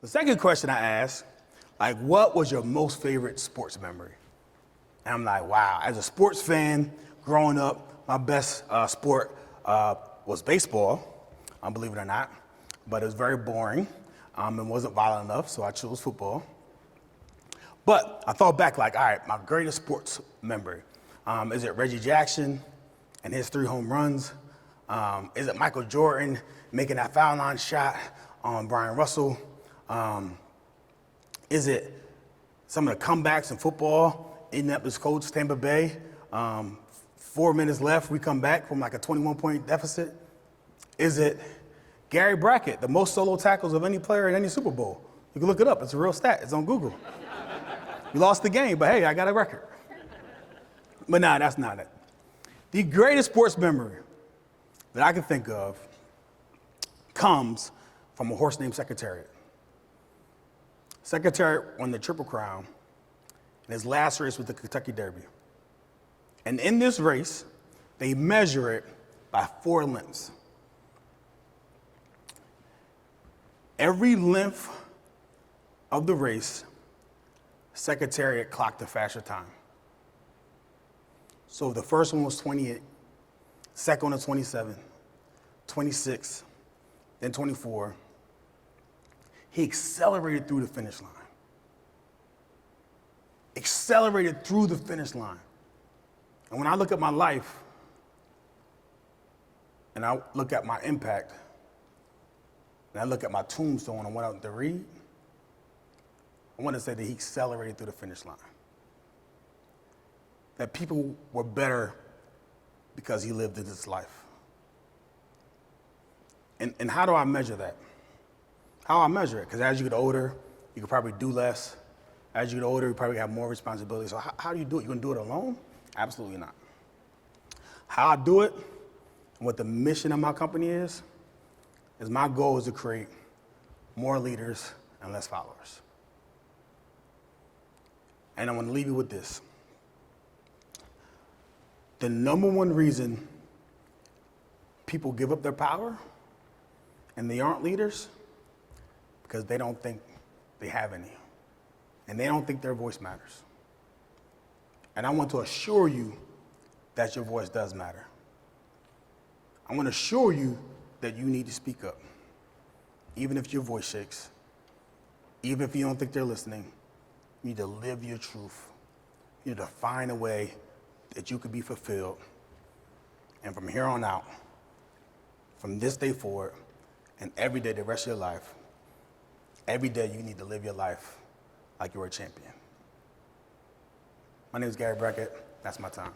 The second question I asked, like, what was your most favorite sports memory? And I'm like, wow, as a sports fan, growing up, my best sport was baseball, believe it or not, but it was very boring and wasn't violent enough, so I chose football. But I thought back like, all right, my greatest sports memory. Is it Reggie Jackson and his 3 home runs? Is it Michael Jordan making that foul line shot on Brian Russell? Is it some of the comebacks in football? Indianapolis Colts, Tampa Bay. 4 minutes left, we come back from like a 21-point deficit. Is it Gary Brackett, the most solo tackles of any player in any Super Bowl? You can look it up, it's a real stat, it's on Google. We lost the game, but hey, I got a record. But nah, that's not it. The greatest sports memory that I can think of comes from a horse named Secretariat. Secretariat won the Triple Crown in his last race with the Kentucky Derby. And in this race, they measure it by 4 lengths. Every length of the race, Secretariat clocked a faster time. So the first one was 28, second one was 27, 26, then 24. He accelerated through the finish line. Accelerated through the finish line. And when I look at my life, and I look at my impact, and I look at my tombstone and what I want to read, I want to say that he accelerated through the finish line. That people were better because he lived this life. And how do I measure that? How I measure it? Because as you get older, you can probably do less. As you get older, you probably have more responsibilities. So how do you do it? You gonna do it alone? Absolutely not. How I do it, and what the mission of my company is my goal is to create more leaders and less followers. And I want to leave you with this. The number one reason people give up their power and they aren't leaders, because they don't think they have any. And they don't think their voice matters. And I want to assure you that your voice does matter. I want to assure you that you need to speak up. Even if your voice shakes, even if you don't think they're listening, you need to live your truth. You need to find a way that you could be fulfilled. And from here on out, from this day forward, and every day the rest of your life, every day you need to live your life like you're a champion. My name is Gary Brackett. That's my time.